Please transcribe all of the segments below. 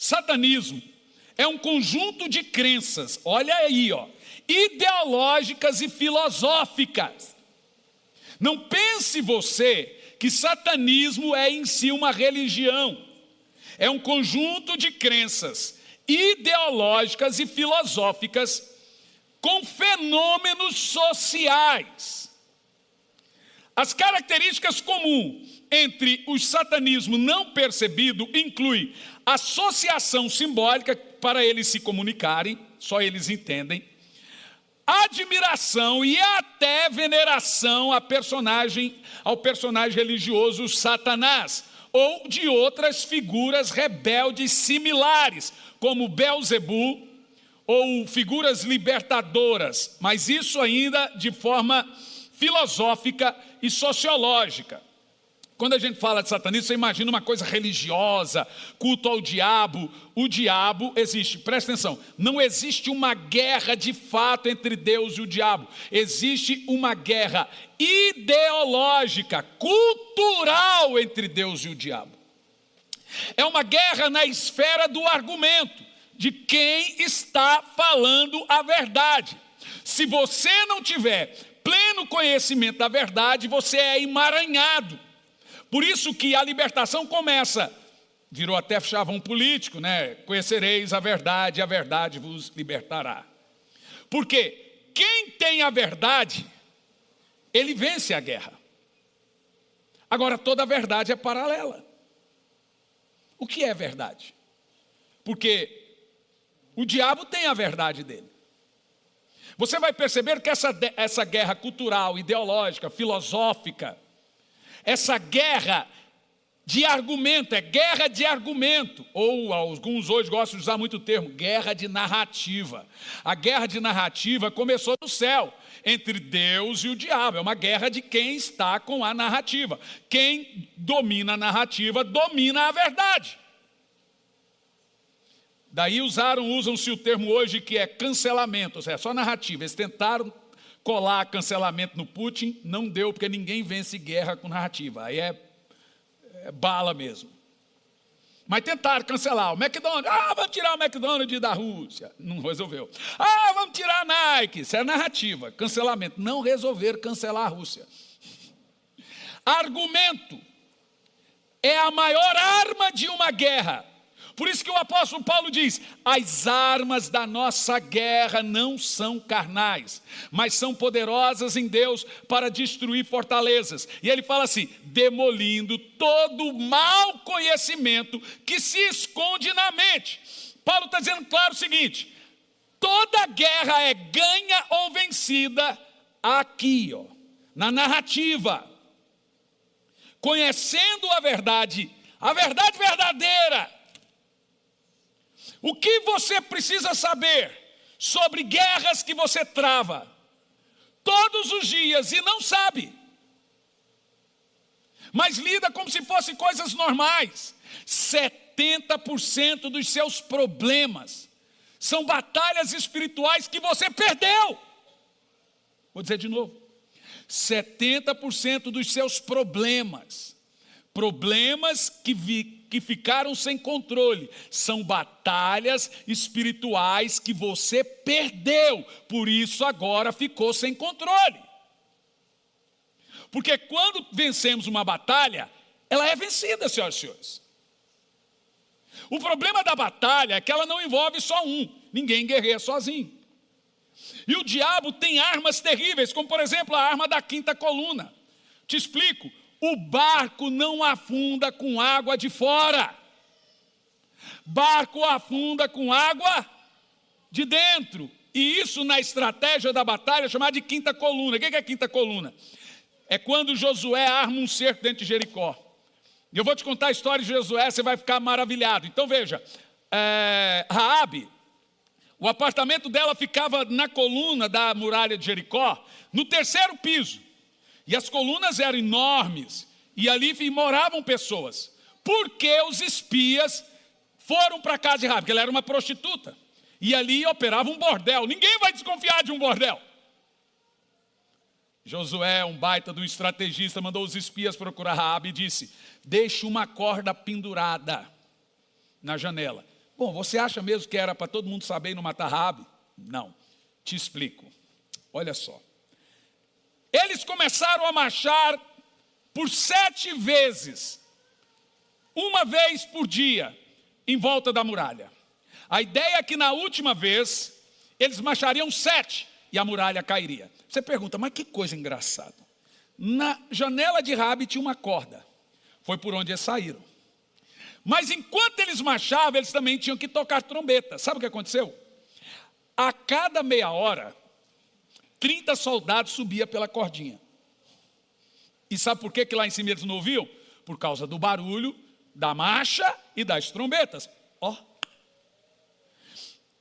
Satanismo é um conjunto de crenças, olha aí, ideológicas e filosóficas. Não pense você que satanismo é em si uma religião. É um conjunto de crenças ideológicas e filosóficas com fenômenos sociais. As características comuns entre o satanismo não percebido incluem associação simbólica para eles se comunicarem, só eles entendem, admiração e até veneração ao personagem religioso Satanás, ou de outras figuras rebeldes similares, como Belzebu, ou figuras libertadoras, mas isso ainda de forma filosófica e sociológica. Quando a gente fala de satanismo, você imagina uma coisa religiosa, culto ao diabo. O diabo existe, presta atenção, não existe uma guerra de fato entre Deus e o diabo. Existe uma guerra ideológica, cultural entre Deus e o diabo. É uma guerra na esfera do argumento, de quem está falando a verdade. Se você não tiver pleno conhecimento da verdade, você é emaranhado. Por isso que a libertação começa, virou até chavão político, né? Conhecereis a verdade vos libertará. Porque quem tem a verdade, ele vence a guerra. Agora, toda a verdade é paralela. O que é verdade? Porque o diabo tem a verdade dele. Você vai perceber que essa guerra cultural, ideológica, filosófica, essa guerra de argumento, é guerra de argumento, ou alguns hoje gostam de usar muito o termo, guerra de narrativa. A guerra de narrativa começou no céu, entre Deus e o diabo, é uma guerra de quem está com a narrativa. Quem domina a narrativa, domina a verdade. Daí usam-se o termo hoje que é cancelamento, ou seja, só narrativa. Eles tentaram colar cancelamento no Putin, não deu, porque ninguém vence guerra com narrativa, aí é bala mesmo. Mas tentaram cancelar o McDonald's, vamos tirar o McDonald's da Rússia, não resolveu. Vamos tirar a Nike, isso é narrativa, cancelamento, não resolveram cancelar a Rússia. Argumento é a maior arma de uma guerra. Por isso que o apóstolo Paulo diz, as armas da nossa guerra não são carnais, mas são poderosas em Deus para destruir fortalezas. E ele fala assim, demolindo todo mau conhecimento que se esconde na mente. Paulo está dizendo claro o seguinte, toda guerra é ganha ou vencida aqui, na narrativa. Conhecendo a verdade verdadeira. O que você precisa saber sobre guerras que você trava todos os dias e não sabe, mas lida como se fossem coisas normais? 70% dos seus problemas são batalhas espirituais que você perdeu. Vou dizer de novo, 70% dos seus problemas que ficaram sem controle, são batalhas espirituais que você perdeu, por isso agora ficou sem controle. Porque quando vencemos uma batalha, ela é vencida, senhoras e senhores. O problema da batalha é que ela não envolve só um, ninguém guerreia sozinho. E o diabo tem armas terríveis, como por exemplo a arma da quinta coluna. Te explico. O barco não afunda com água de fora. Barco afunda com água de dentro. E isso na estratégia da batalha é chamado de quinta coluna. O que é quinta coluna? É quando Josué arma um cerco dentro de Jericó. E eu vou te contar a história de Josué, você vai ficar maravilhado. Então veja, Raabe, o apartamento dela ficava na coluna da muralha de Jericó, no terceiro piso. E as colunas eram enormes, e ali moravam pessoas. Porque os espias foram para a casa de Raabe, porque ela era uma prostituta. E ali operava um bordel. Ninguém vai desconfiar de um bordel. Josué, um baita de um estrategista, mandou os espias procurar Raabe e disse, deixe uma corda pendurada na janela. Bom, você acha mesmo que era para todo mundo saber e não matar Raabe? Não, te explico. Olha só. Eles começaram a marchar por 7 vezes, uma vez por dia, em volta da muralha. A ideia é que na última vez, eles marchariam 7 e a muralha cairia. Você pergunta, mas que coisa engraçada. Na janela de Raabe tinha uma corda. Foi por onde eles saíram. Mas enquanto eles marchavam, eles também tinham que tocar trombeta. Sabe o que aconteceu? A cada meia hora, 30 soldados subiam pela cordinha. E sabe por que lá em cima eles não ouviam? Por causa do barulho, da marcha e das trombetas. Ó.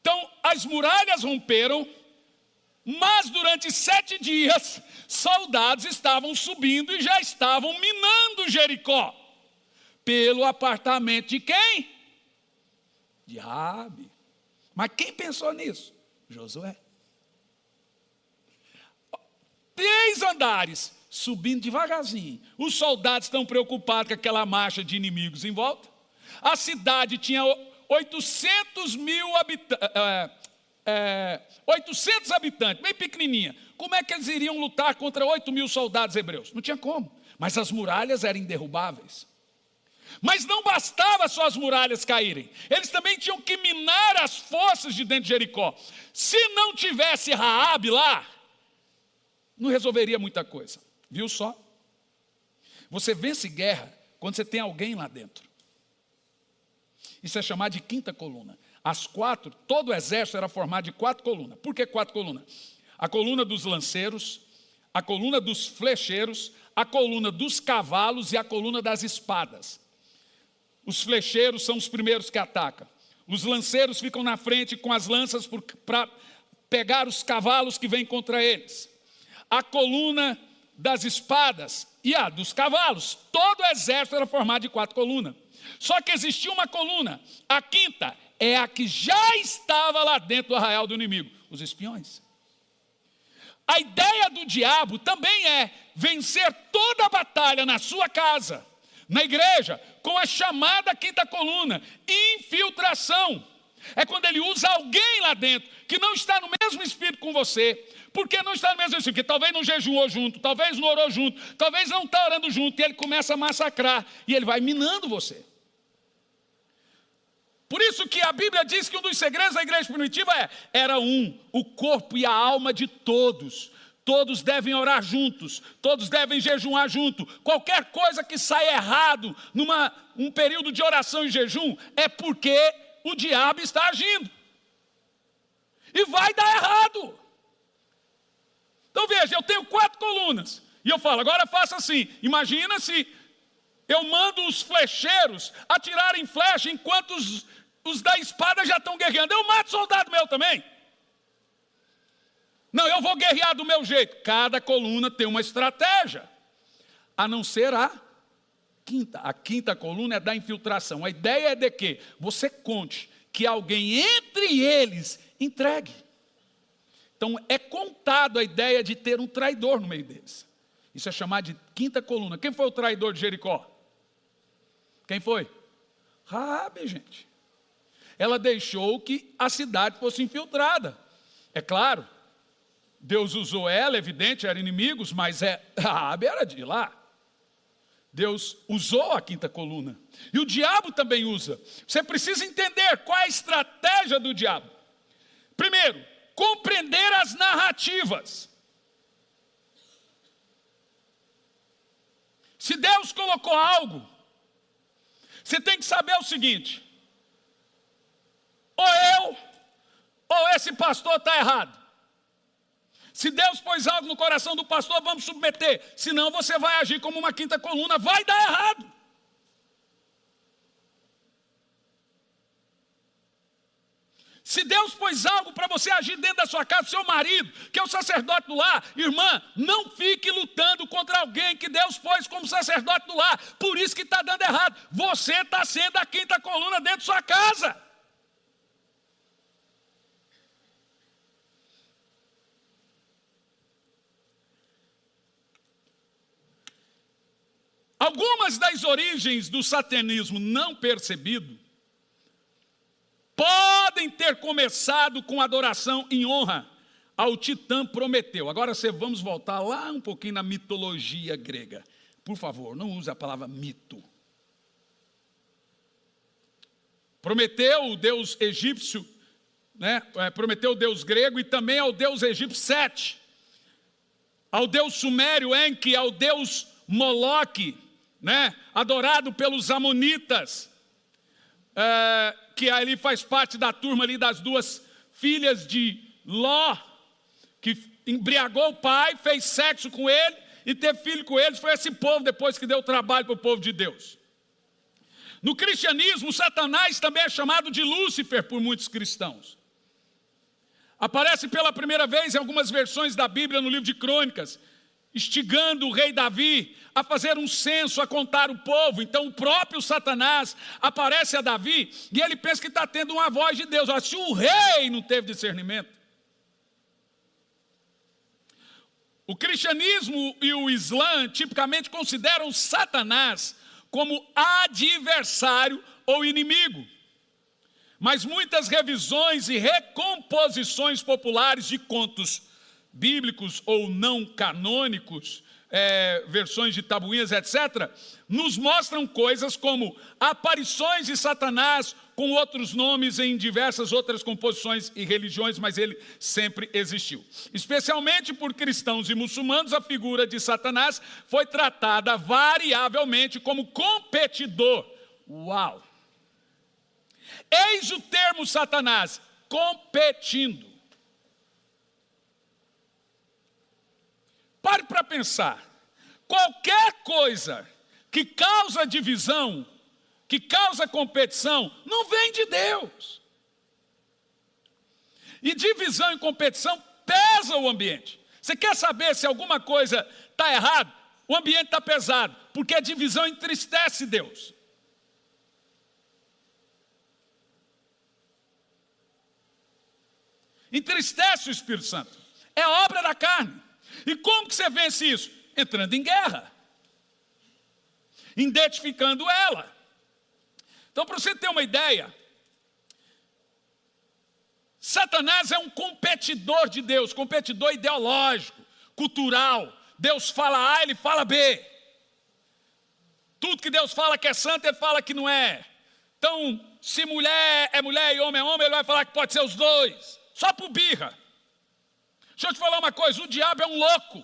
Então, as muralhas romperam, mas durante 7 dias, soldados estavam subindo e já estavam minando Jericó. Pelo apartamento de quem? De Raabe. Mas quem pensou nisso? Josué. 3 andares, subindo devagarzinho. Os soldados estão preocupados com aquela marcha de inimigos em volta. A cidade tinha 800 habitantes, bem pequenininha. Como é que eles iriam lutar contra 8.000 soldados hebreus? Não tinha como. Mas as muralhas eram inderrubáveis. Mas não bastava só as muralhas caírem. Eles também tinham que minar as forças de dentro de Jericó. Se não tivesse Raabe lá, não resolveria muita coisa. Viu só? Você vence guerra quando você tem alguém lá dentro. Isso é chamado de quinta coluna. As 4, todo o exército era formado de 4 colunas. Por que 4 colunas? A coluna dos lanceiros, a coluna dos flecheiros, a coluna dos cavalos e a coluna das espadas. Os flecheiros são os primeiros que atacam. Os lanceiros ficam na frente com as lanças para pegar os cavalos que vêm contra eles. A coluna das espadas e a dos cavalos. Todo o exército era formado de 4 colunas. Só que existia uma coluna. A quinta é a que já estava lá dentro do arraial do inimigo. Os espiões. A ideia do diabo também é vencer toda a batalha na sua casa, na igreja, com a chamada quinta coluna, infiltração. É quando ele usa alguém lá dentro, que não está no mesmo espírito com você. Por que não está no mesmo espírito? Porque talvez não jejuou junto, talvez não orou junto, talvez não está orando junto, e ele começa a massacrar, e ele vai minando você. Por isso que a Bíblia diz que um dos segredos da igreja primitiva era o corpo e a alma de todos. Todos devem orar juntos, todos devem jejuar junto. Qualquer coisa que saia errado num período de oração e jejum é porque o diabo está agindo. E vai dar errado. Então veja, eu tenho 4 colunas. E eu falo, agora faça assim. Imagina se eu mando os flecheiros atirarem flecha enquanto os da espada já estão guerreando. Eu mato soldado meu também. Não, eu vou guerrear do meu jeito. Cada coluna tem uma estratégia. A não ser a quinta. A quinta coluna é da infiltração. A ideia é de que você conte que alguém entre eles entregue. Então é contado a ideia de ter um traidor no meio deles. Isso é chamado de quinta coluna. Quem foi o traidor de Jericó? Quem foi? Raabe, gente. Ela deixou que a cidade fosse infiltrada. É claro, Deus usou ela, evidente, eram inimigos, mas Raabe era de lá. Deus usou a quinta coluna. E o diabo também usa. Você precisa entender qual é a estratégia do diabo. Primeiro, compreender as narrativas. Se Deus colocou algo, você tem que saber o seguinte: ou esse pastor está errado. Se Deus pôs algo no coração do pastor, vamos submeter. Senão você vai agir como uma quinta coluna, vai dar errado. Se Deus pôs algo para você agir dentro da sua casa, seu marido, que é o sacerdote do lar, irmã, não fique lutando contra alguém que Deus pôs como sacerdote do lar. Por isso que está dando errado. Você está sendo a quinta coluna dentro da sua casa. Algumas das origens do satanismo não percebido ter começado com adoração em honra ao titã Prometeu. Agora vamos voltar lá um pouquinho na mitologia grega. Por favor, não use a palavra mito. Prometeu, o deus egípcio, né? Prometeu o deus grego e também ao deus egípcio Sete. Ao deus sumério Enki, ao deus Moloque, né? Adorado pelos amonitas, que ali faz parte da turma ali das duas filhas de Ló, que embriagou o pai, fez sexo com ele e teve filho com eles. Foi esse povo depois que deu trabalho para o povo de Deus. No cristianismo, Satanás também é chamado de Lúcifer por muitos cristãos. Aparece pela primeira vez em algumas versões da Bíblia no livro de Crônicas, instigando o rei Davi a fazer um censo, a contar o povo. Então o próprio Satanás aparece a Davi e ele pensa que está tendo uma voz de Deus. Olha, se o rei não teve discernimento. O cristianismo e o Islã tipicamente consideram Satanás como adversário ou inimigo. Mas muitas revisões e recomposições populares de contos bíblicos ou não canônicos, versões de tabuinhas, etc., nos mostram coisas como aparições de Satanás com outros nomes em diversas outras composições e religiões, mas ele sempre existiu. Especialmente por cristãos e muçulmanos, a figura de Satanás foi tratada variavelmente como competidor. Uau! Eis o termo Satanás, competindo. Pare para pensar. Qualquer coisa que causa divisão, que causa competição, não vem de Deus. E divisão e competição pesa o ambiente. Você quer saber se alguma coisa está errada? O ambiente está pesado, porque a divisão entristece Deus. Entristece o Espírito Santo. É obra da carne. E como que você vence isso? Entrando em guerra. Identificando ela. Então, para você ter uma ideia, Satanás é um competidor de Deus, competidor ideológico, cultural. Deus fala A, ele fala B. Tudo que Deus fala que é santo, ele fala que não é. Então, se mulher é mulher e homem é homem, ele vai falar que pode ser os dois. Só por birra. Deixa eu te falar uma coisa, o diabo é um louco.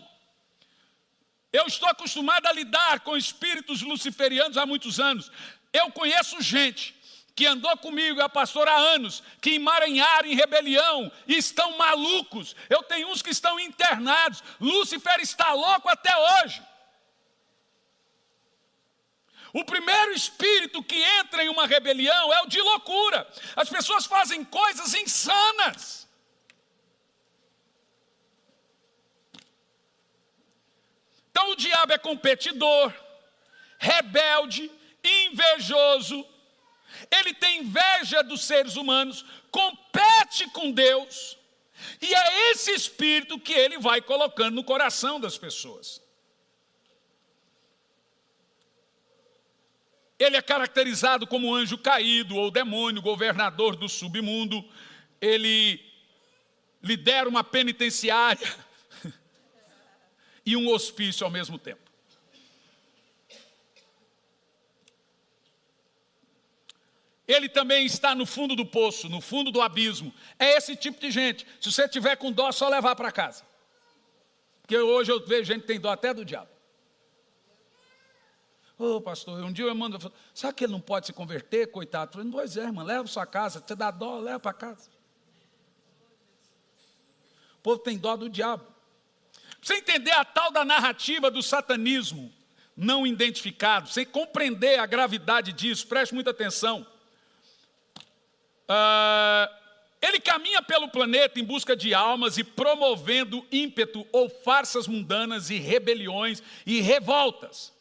Eu estou acostumado a lidar com espíritos luciferianos há muitos anos. Eu conheço gente que andou comigo, é pastor há anos, que emaranharam em rebelião e estão malucos. Eu tenho uns que estão internados. Lúcifer está louco até hoje. O primeiro espírito que entra em uma rebelião é o de loucura. As pessoas fazem coisas insanas. Então o diabo é competidor, rebelde, invejoso. Ele tem inveja dos seres humanos, compete com Deus. E é esse espírito que ele vai colocando no coração das pessoas. Ele é caracterizado como anjo caído ou demônio, governador do submundo. Ele lidera uma penitenciária e um hospício ao mesmo tempo. Ele também está no fundo do poço, no fundo do abismo. É esse tipo de gente. Se você tiver com dó, é só levar para casa. Porque hoje eu vejo gente que tem dó até do diabo. Ô pastor, um dia eu mando, sabe que ele não pode se converter, coitado? Eu falei, pois é, irmão, leva para sua casa, você dá dó, leva para casa. O povo tem dó do diabo. Você entender a tal da narrativa do satanismo não identificado, sem compreender a gravidade disso, preste muita atenção. Ele caminha pelo planeta em busca de almas e promovendo ímpeto ou farsas mundanas e rebeliões e revoltas.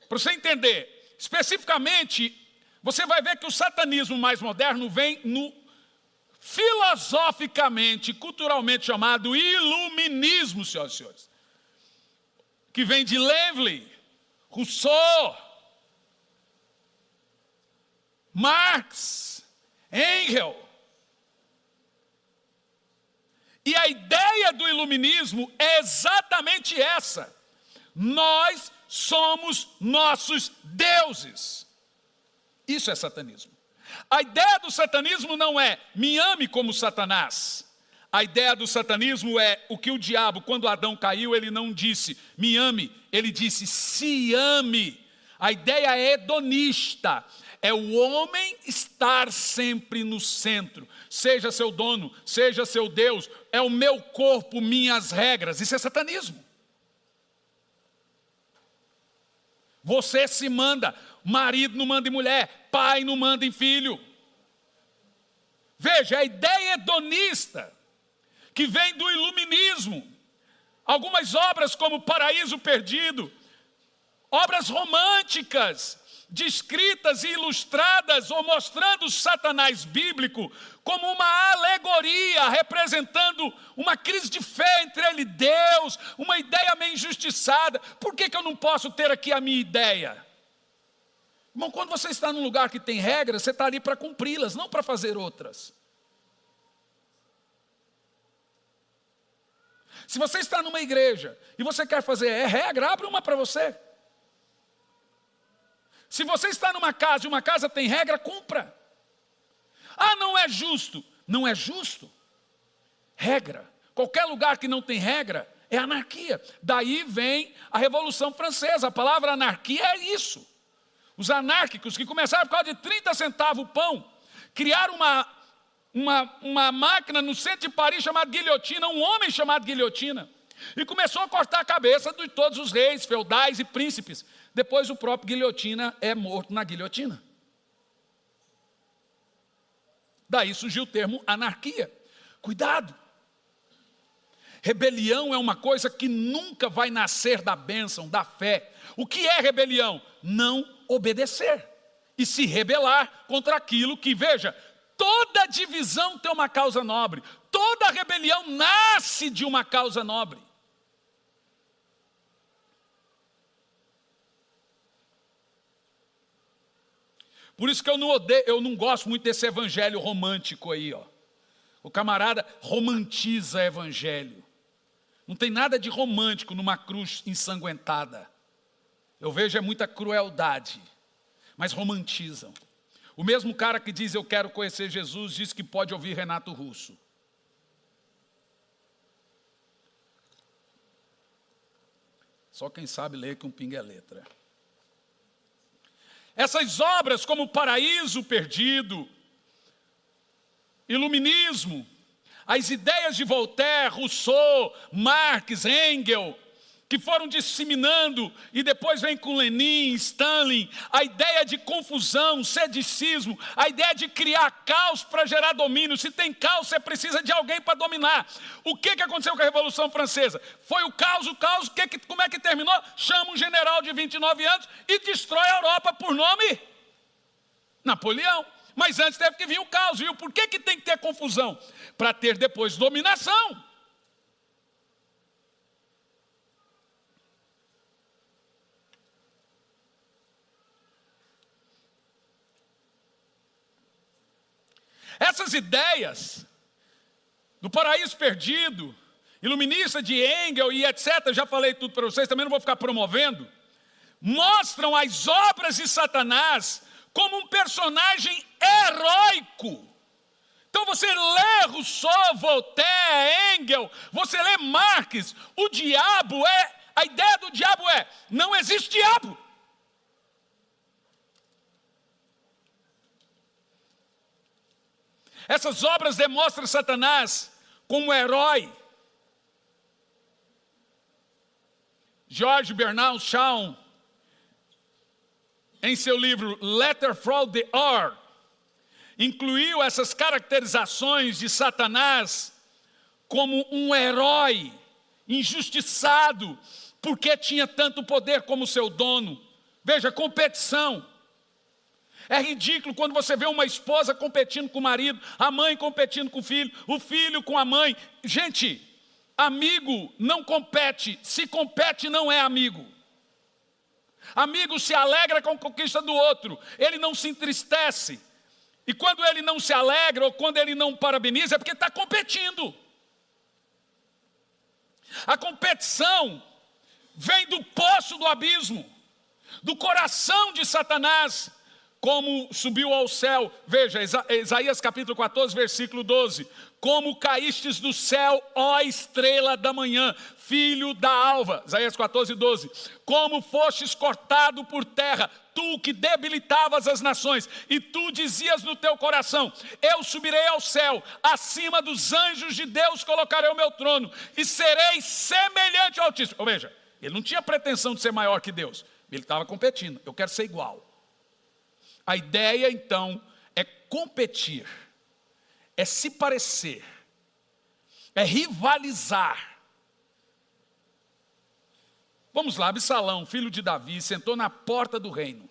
Para você entender, especificamente, você vai ver que o satanismo mais moderno vem no filosoficamente, culturalmente chamado iluminismo, senhoras e senhores, que vem de Levi, Rousseau, Marx, Engels, E a ideia do iluminismo é exatamente essa. Nós somos nossos deuses. Isso é satanismo. A ideia do satanismo não é me ame como Satanás. A ideia do satanismo é o que o diabo, quando Adão caiu, ele não disse me ame, ele disse se ame. A ideia é hedonista, é o homem estar sempre no centro. Seja seu dono, seja seu Deus, é o meu corpo, minhas regras. Isso é satanismo. Você se manda, marido não manda em mulher, pai não manda em filho. Veja, a ideia hedonista que vem do iluminismo. Algumas obras como Paraíso Perdido, obras românticas, descritas e ilustradas ou mostrando o Satanás bíblico como uma alegoria, representando uma crise de fé entre ele e Deus, uma ideia meio injustiçada. Por que eu não posso ter aqui a minha ideia? Irmão, quando você está num lugar que tem regras, você está ali para cumpri-las, não para fazer outras. Se você está numa igreja e você quer fazer regra, abre uma para você. Se você está numa casa e uma casa tem regra, cumpra. Ah, não é justo. Não é justo. Regra. Qualquer lugar que não tem regra é anarquia. Daí vem a Revolução Francesa. A palavra anarquia é isso. Os anárquicos que começaram por causa de 30 centavos o pão, criaram uma máquina no centro de Paris chamada guilhotina, um homem chamado guilhotina, e começou a cortar a cabeça de todos os reis, feudais e príncipes. Depois o próprio guilhotina é morto na guilhotina. Daí surgiu o termo anarquia. Cuidado! Rebelião é uma coisa que nunca vai nascer da bênção, da fé. O que é rebelião? Não obedecer e se rebelar contra aquilo que, veja, toda divisão tem uma causa nobre. Toda rebelião nasce de uma causa nobre. Por isso que eu não gosto muito desse evangelho romântico aí, ó. O camarada romantiza evangelho. Não tem nada de romântico numa cruz ensanguentada. Eu vejo é muita crueldade, mas romantizam. O mesmo cara que diz eu quero conhecer Jesus, diz que pode ouvir Renato Russo. Só quem sabe ler que um pinga é letra. Essas obras como Paraíso Perdido, Iluminismo, as ideias de Voltaire, Rousseau, Marx, Engels, que foram disseminando, e depois vem com Lenin, Stalin, a ideia de confusão, sedicismo, a ideia de criar caos para gerar domínio. Se tem caos, você precisa de alguém para dominar. O que aconteceu com a Revolução Francesa? Foi o caos, como é que terminou? Chama um general de 29 anos e destrói a Europa por nome Napoleão. Mas antes teve que vir o caos, viu? Por que tem que ter confusão? Para ter depois dominação. Essas ideias do Paraíso Perdido, iluminista de Engels e etc., já falei tudo para vocês, também não vou ficar promovendo, mostram as obras de Satanás como um personagem heróico. Então você lê Rousseau, Voltaire, Engels, você lê Marx, a ideia do diabo é, não existe diabo. Essas obras demonstram Satanás como herói. George Bernard Shaw, em seu livro Letter from the Earth, incluiu essas caracterizações de Satanás como um herói injustiçado, porque tinha tanto poder como seu dono. Veja, competição. É ridículo quando você vê uma esposa competindo com o marido, a mãe competindo com o filho com a mãe. Gente, amigo não compete, se compete não é amigo. Amigo se alegra com a conquista do outro, ele não se entristece. E quando ele não se alegra ou quando ele não parabeniza é porque está competindo. A competição vem do poço do abismo, do coração de Satanás, como subiu ao céu. Veja, Isaías capítulo 14, versículo 12. Como caístes do céu, ó estrela da manhã, filho da alva. Isaías 14, 12. Como fostes cortado por terra, tu que debilitavas as nações, e tu dizias no teu coração: eu subirei ao céu, acima dos anjos de Deus colocarei o meu trono, e serei semelhante ao Altíssimo. Ou veja, ele não tinha pretensão de ser maior que Deus, ele estava competindo. Eu quero ser igual. A ideia então é competir, é se parecer, é rivalizar. Vamos lá, Absalão, filho de Davi, sentou na porta do reino.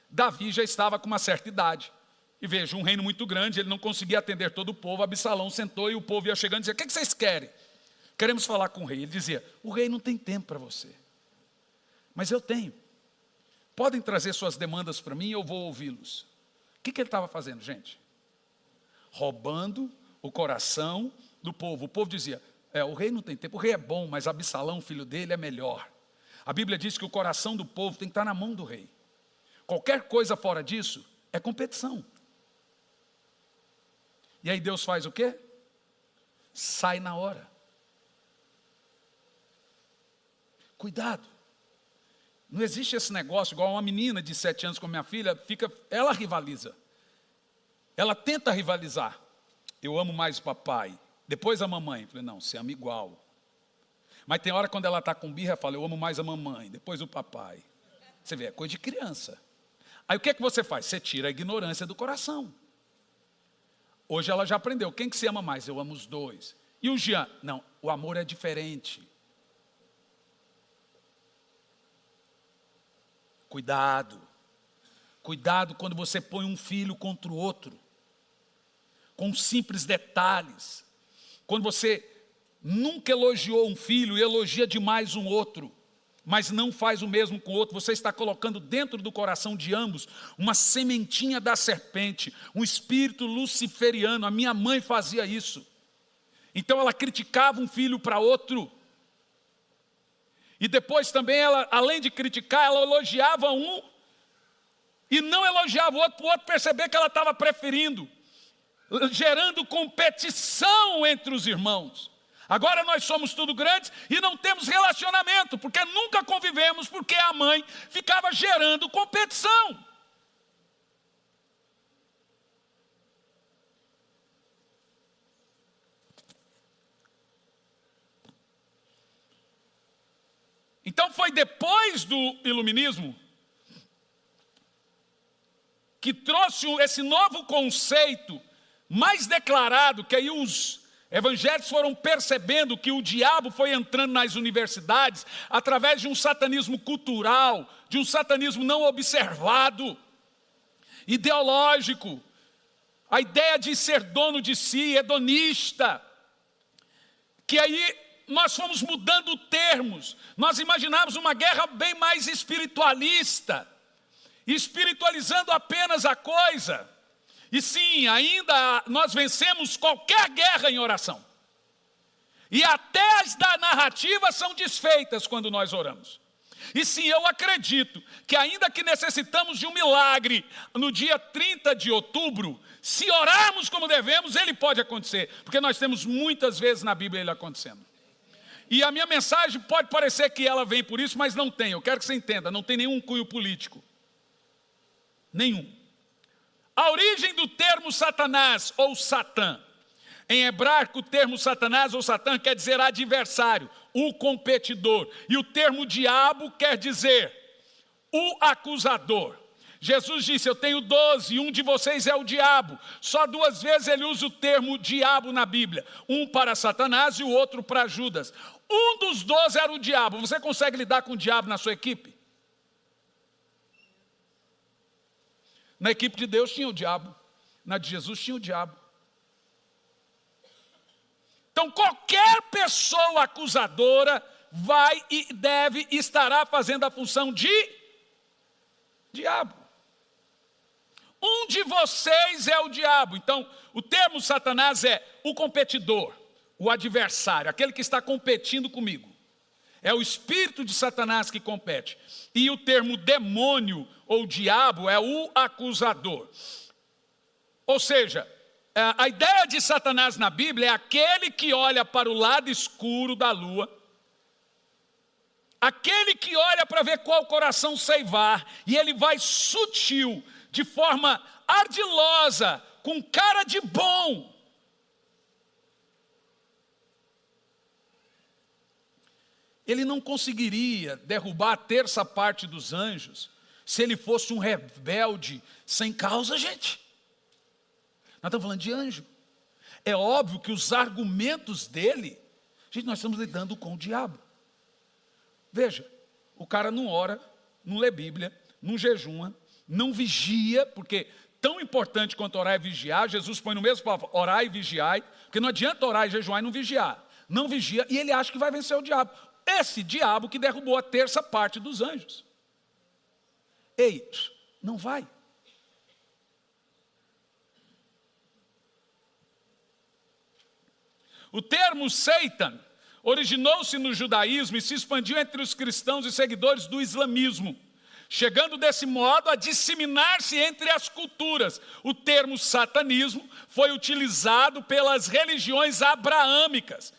Davi já estava com uma certa idade. E veja, um reino muito grande, ele não conseguia atender todo o povo. Absalão sentou e o povo ia chegando e dizia: o que vocês querem? Queremos falar com o rei. Ele dizia: o rei não tem tempo para você, mas eu tenho. Podem trazer suas demandas para mim, eu vou ouvi-los. O que ele estava fazendo, gente? Roubando o coração do povo. O povo dizia: o rei não tem tempo, o rei é bom, mas Absalão, filho dele, é melhor. A Bíblia diz que o coração do povo tem que estar na mão do rei. Qualquer coisa fora disso é competição. E aí Deus faz o quê? Sai na hora. Cuidado. Não existe esse negócio, igual uma menina de 7 anos com minha filha, ela rivaliza. Ela tenta rivalizar. Eu amo mais o papai, depois a mamãe. Eu falei: não, você ama igual. Mas tem hora quando ela está com birra, ela fala: eu amo mais a mamãe, depois o papai. Você vê, é coisa de criança. Aí o que é que você faz? Você tira a ignorância do coração. Hoje ela já aprendeu. Quem que se ama mais? Eu amo os dois. E o Jean? Não, o amor é diferente. Cuidado. Cuidado quando você põe um filho contra o outro, com simples detalhes. Quando você nunca elogiou um filho e elogia demais um outro, mas não faz o mesmo com o outro, você está colocando dentro do coração de ambos uma sementinha da serpente, um espírito luciferiano. A minha mãe fazia isso. Então ela criticava um filho para outro. E depois também ela, além de criticar, ela elogiava um e não elogiava o outro, para o outro perceber que ela estava preferindo, gerando competição entre os irmãos. Agora nós somos tudo grandes e não temos relacionamento, porque nunca convivemos, porque a mãe ficava gerando competição. Então foi depois do iluminismo que trouxe esse novo conceito mais declarado, que aí os evangélicos foram percebendo que o diabo foi entrando nas universidades através de um satanismo cultural, de um satanismo não observado, ideológico, a ideia de ser dono de si, hedonista, que aí nós fomos mudando termos. Nós imaginávamos uma guerra bem mais espiritualista, espiritualizando apenas a coisa. E sim, ainda nós vencemos qualquer guerra em oração. E até as da narrativa são desfeitas quando nós oramos. E sim, eu acredito que ainda que necessitamos de um milagre no dia 30 de outubro, se orarmos como devemos, ele pode acontecer. Porque nós temos muitas vezes na Bíblia ele acontecendo. E a minha mensagem pode parecer que ela vem por isso, mas não tem. Eu quero que você entenda, não tem nenhum cunho político. Nenhum. A origem do termo Satanás ou Satã. Em hebraico, o termo Satanás ou Satã quer dizer adversário, o competidor. E o termo diabo quer dizer o acusador. Jesus disse: eu tenho 12, um de vocês é o diabo. Só 2 vezes ele usa o termo diabo na Bíblia. Um para Satanás e o outro para Judas. Um dos 12 era o diabo. Você consegue lidar com o diabo na sua equipe? Na equipe de Deus tinha o diabo. Na de Jesus tinha o diabo. Então qualquer pessoa acusadora vai e deve estará fazendo a função de diabo. Um de vocês é o diabo. Então, o termo Satanás é o competidor, o adversário, aquele que está competindo comigo. É o espírito de Satanás que compete. E o termo demônio ou diabo é o acusador. Ou seja, a ideia de Satanás na Bíblia é aquele que olha para o lado escuro da lua, aquele que olha para ver qual coração ceivar, e ele vai sutil, de forma ardilosa, com cara de bom. Ele não conseguiria derrubar a terça parte dos anjos se ele fosse um rebelde sem causa, gente. Nós estamos falando de anjo. É óbvio que os argumentos dele, gente, nós estamos lidando com o diabo. Veja, o cara não ora, não lê Bíblia, não jejuma, não vigia, porque tão importante quanto orar e vigiar, Jesus põe no mesmo palavra, orar e vigiar, porque não adianta orar e jejuar e não vigiar. Não vigia, e ele acha que vai vencer o diabo. Esse diabo que derrubou a terça parte dos anjos. Ei, não vai. O termo Satan originou-se no judaísmo e se expandiu entre os cristãos e seguidores do islamismo, chegando desse modo a disseminar-se entre as culturas. O termo satanismo foi utilizado pelas religiões abraâmicas,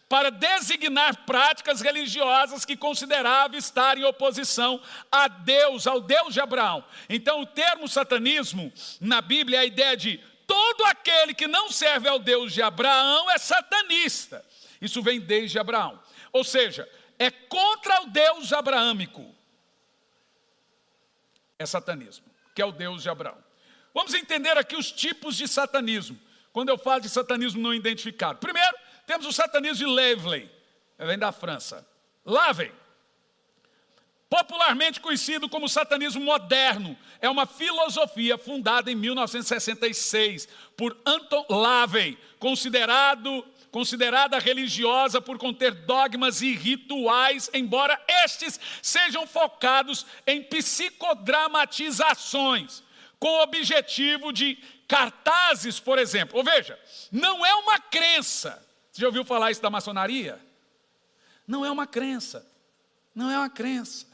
para designar práticas religiosas que considerava estar em oposição a Deus, ao Deus de Abraão. Então o termo satanismo na Bíblia é a ideia de todo aquele que não serve ao Deus de Abraão é satanista. Isso vem desde Abraão. Ou seja, é contra o Deus abraâmico. É satanismo, que é o Deus de Abraão. Vamos entender aqui os tipos de satanismo. Quando eu falo de satanismo não identificado. Primeiro, temos o satanismo de Lavey, vem da França. Lavey, popularmente conhecido como satanismo moderno, é uma filosofia fundada em 1966 por Anton Lavey, considerada religiosa por conter dogmas e rituais, embora estes sejam focados em psicodramatizações, com o objetivo de cartazes, por exemplo. Ou veja, não é uma crença. Você já ouviu falar isso da maçonaria? Não é uma crença. Não é uma crença.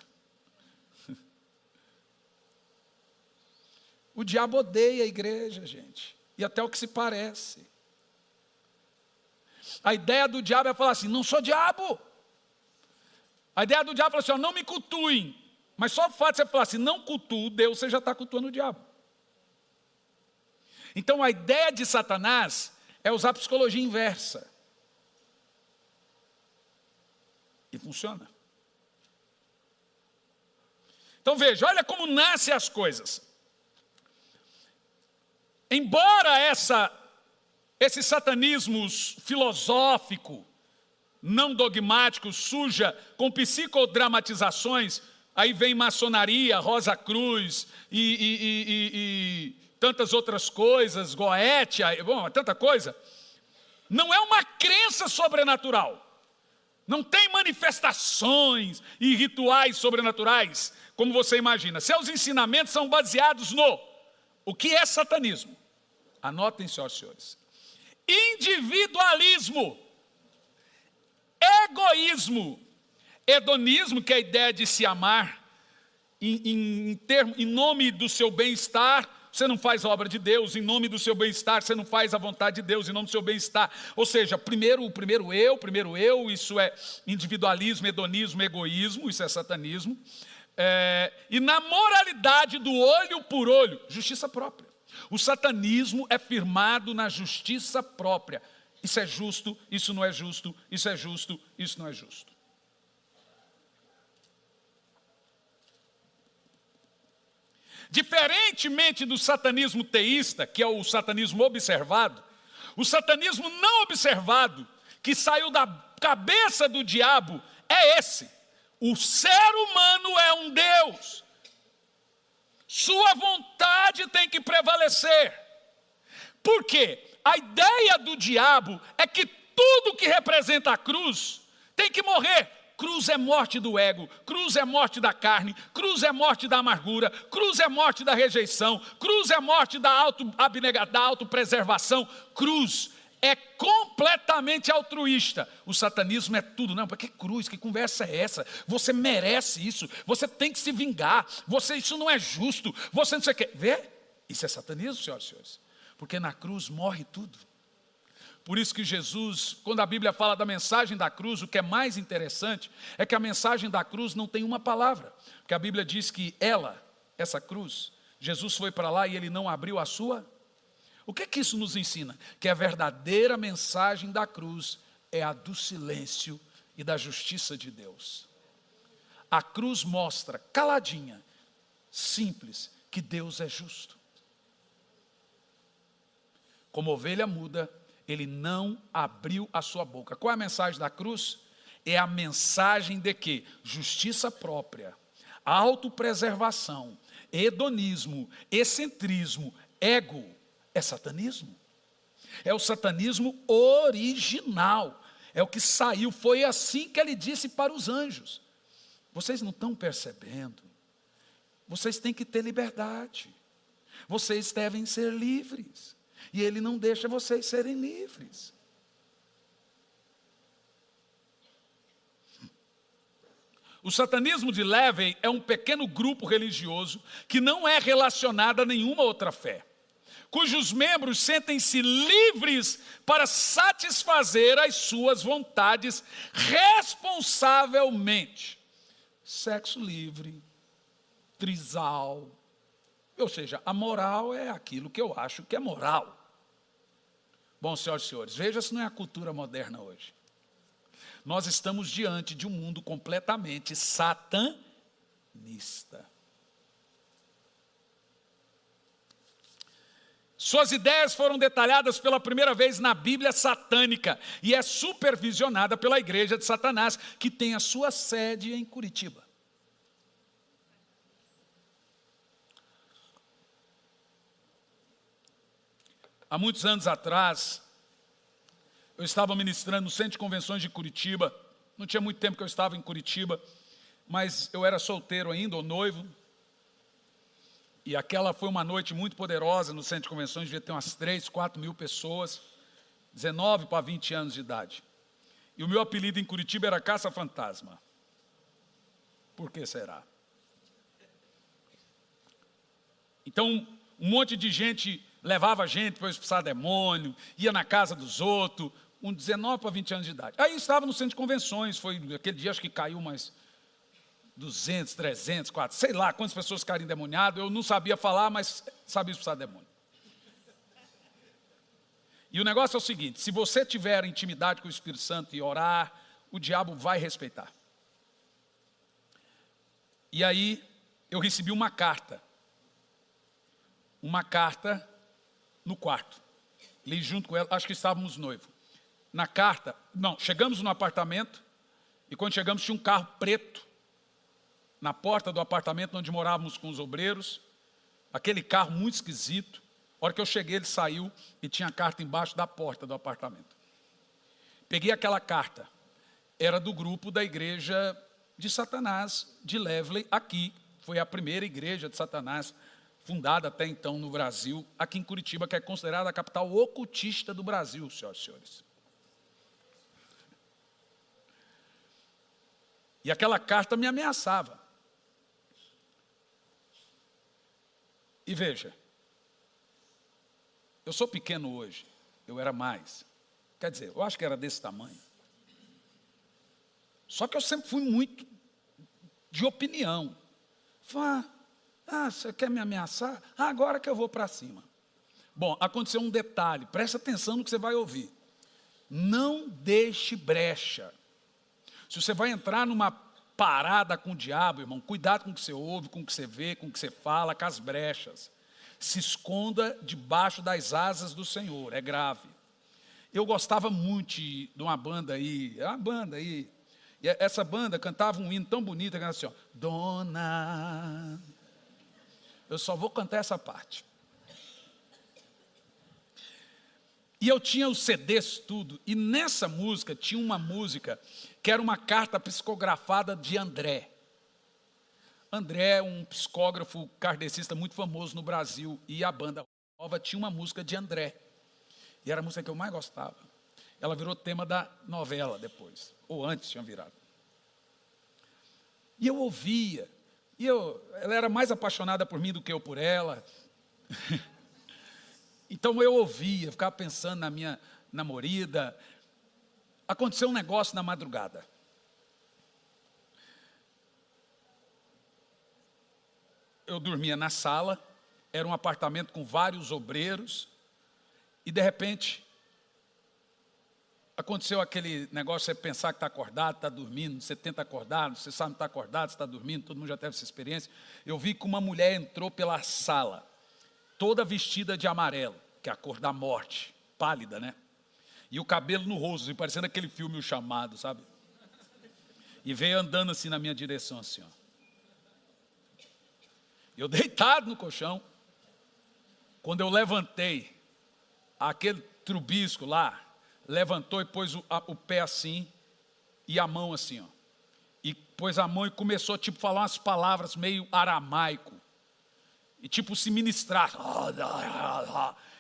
O diabo odeia a igreja, gente. E até o que se parece. A ideia do diabo é falar assim, não sou diabo. A ideia do diabo é falar assim, não me cultuem. Mas só o fato de você falar assim, não cultuo Deus, você já está cultuando o diabo. Então a ideia de Satanás é usar a psicologia inversa. E funciona. Então veja, olha como nascem as coisas. Embora esse satanismo filosófico, não dogmático, suja, com psicodramatizações, aí vem maçonaria, Rosa Cruz e tantas outras coisas, Goetia, bom, tanta coisa, não é uma crença sobrenatural. Não tem manifestações e rituais sobrenaturais, como você imagina. Seus ensinamentos são baseados o que é satanismo? Anotem, senhores. Individualismo, egoísmo, hedonismo, que é a ideia de se amar em nome do seu bem-estar. Você não faz a obra de Deus, em nome do seu bem-estar, você não faz a vontade de Deus, em nome do seu bem-estar. Ou seja, primeiro eu, isso é individualismo, hedonismo, egoísmo, isso é satanismo. E na moralidade do olho por olho, justiça própria. O satanismo é firmado na justiça própria. Isso é justo, isso não é justo, isso é justo, isso não é justo. Diferentemente do satanismo teísta, que é o satanismo observado, o satanismo não observado, que saiu da cabeça do diabo, é esse. O ser humano é um Deus. Sua vontade tem que prevalecer. Por quê? A ideia do diabo é que tudo que representa a cruz tem que morrer. Cruz é morte do ego, cruz é morte da carne, cruz é morte da amargura, cruz é morte da rejeição, cruz é morte da autopreservação. Cruz é completamente altruísta. O satanismo é tudo. Não, para que cruz? Que conversa é essa? Você merece isso. Você tem que se vingar. Isso não é justo. Você não sei o quê. Vê? Isso é satanismo, senhoras e senhores. Porque na cruz morre tudo. Por isso que Jesus, quando a Bíblia fala da mensagem da cruz, o que é mais interessante é que a mensagem da cruz não tem uma palavra. Porque a Bíblia diz que essa cruz, Jesus foi para lá e ele não abriu a sua. O que é que isso nos ensina? Que a verdadeira mensagem da cruz é a do silêncio e da justiça de Deus. A cruz mostra, caladinha, simples, que Deus é justo. Como ovelha muda, ele não abriu a sua boca. Qual é a mensagem da cruz? É a mensagem de que? Justiça própria, autopreservação, hedonismo, excentrismo, ego, é satanismo. É o satanismo original. É o que saiu, foi assim que ele disse para os anjos. Vocês não estão percebendo? Vocês têm que ter liberdade. Vocês devem ser livres. E ele não deixa vocês serem livres. O satanismo de Lévey é um pequeno grupo religioso que não é relacionado a nenhuma outra fé, cujos membros sentem-se livres para satisfazer as suas vontades responsavelmente. Sexo livre, trisal, ou seja, a moral é aquilo que eu acho que é moral. Bom, senhoras e senhores, veja se não é a cultura moderna hoje. Nós estamos diante de um mundo completamente satanista. Suas ideias foram detalhadas pela primeira vez na Bíblia satânica e é supervisionada pela Igreja de Satanás, que tem a sua sede em Curitiba. Há muitos anos atrás, eu estava ministrando no Centro de Convenções de Curitiba. Não tinha muito tempo que eu estava em Curitiba, mas eu era solteiro ainda, ou noivo. E aquela foi uma noite muito poderosa no Centro de Convenções, devia ter umas 3, 4 mil pessoas, 19 para 20 anos de idade. E o meu apelido em Curitiba era Caça-Fantasma. Por que será? Então, um monte de gente levava a gente para expulsar demônio, ia na casa dos outros, 19 para 20 anos de idade. Aí estava no Centro de Convenções, foi aquele dia acho que caiu umas 200, 300, 400, sei lá quantas pessoas ficaram endemoniadas. Eu não sabia falar, mas sabia expulsar demônio. E o negócio é o seguinte: se você tiver intimidade com o Espírito Santo e orar, o diabo vai respeitar. E aí eu recebi uma carta no quarto, li junto com ela, acho que estávamos noivos. Na carta, chegamos no apartamento, e quando chegamos tinha um carro preto na porta do apartamento onde morávamos com os obreiros, aquele carro muito esquisito. A hora que eu cheguei ele saiu e tinha a carta embaixo da porta do apartamento. Peguei aquela carta, era do grupo da igreja de Satanás, de Lévey, aqui, foi a primeira igreja de Satanás, fundada até então no Brasil, aqui em Curitiba, que é considerada a capital ocultista do Brasil, senhoras e senhores. E aquela carta me ameaçava. E veja, eu sou pequeno hoje, eu era mais. Quer dizer, eu acho que era desse tamanho. Só que eu sempre fui muito de opinião. Você quer me ameaçar? Agora que eu vou para cima. Bom, aconteceu um detalhe, presta atenção no que você vai ouvir. Não deixe brecha. Se você vai entrar numa parada com o diabo, irmão, cuidado com o que você ouve, com o que você vê, com o que você fala, com as brechas. Se esconda debaixo das asas do Senhor, é grave. Eu gostava muito de uma banda aí, e essa banda cantava um hino tão bonito, que era assim, ó, Dona... Eu só vou cantar essa parte. E eu tinha os CDs tudo, e nessa música tinha uma música que era uma carta psicografada de André. André é um psicógrafo kardecista muito famoso no Brasil, e a banda nova tinha uma música de André. E era a música que eu mais gostava. Ela virou tema da novela depois, ou antes tinha virado. E eu ouvia, ela era mais apaixonada por mim do que eu por ela. Então eu ouvia, ficava pensando na minha namorada. Aconteceu um negócio na madrugada. Eu dormia na sala, era um apartamento com vários obreiros, e de repente, aconteceu aquele negócio, você pensar que está acordado, está dormindo, você tenta acordar, você sabe que está acordado, está dormindo, todo mundo já teve essa experiência. Eu vi que uma mulher entrou pela sala, toda vestida de amarelo, que é a cor da morte, pálida, né? E o cabelo no rosto, parecendo aquele filme O Chamado, sabe? E veio andando assim na minha direção, assim, ó. Eu deitado no colchão, quando eu levantei, aquele trubisco lá, levantou e pôs o pé assim, e a mão assim, ó. E pôs a mão e começou a falar umas palavras meio aramaico. E se ministrar.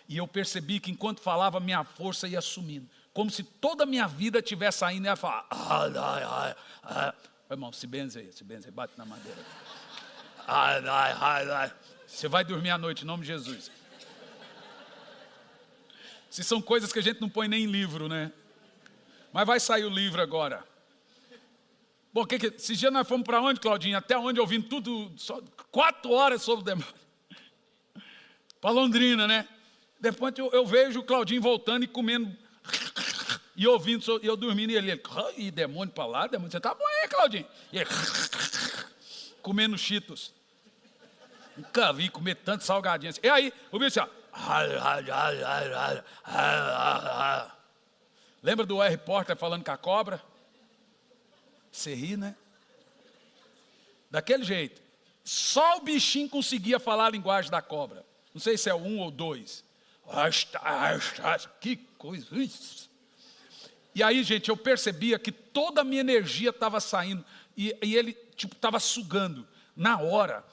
E eu percebi que enquanto falava, minha força ia sumindo. Como se toda a minha vida estivesse saindo e ia falar. Irmão, se benze aí, bate na madeira. Você vai dormir à noite, em nome de Jesus. Se são coisas que a gente não põe nem em livro, né? Mas vai sair o livro agora. Bom, esses dias nós fomos para onde, Claudinho? Até onde, ouvindo tudo, só 4 horas sobre o demônio. Para Londrina, né? Depois eu vejo o Claudinho voltando e comendo, e ouvindo, e eu dormindo, e ele, e demônio para lá, demônio, você tá bom aí, Claudinho? E ele, comendo Cheetos. Nunca vi comer tanto salgadinho assim. E aí, o bicho assim, ó. Lembra do Harry Potter falando com a cobra? Você ri, né? Daquele jeito. Só o bichinho conseguia falar a linguagem da cobra. Não sei se é 1 ou 2. Que coisa isso. E aí, gente, eu percebia que toda a minha energia estava saindo. E ele, estava sugando. Na hora,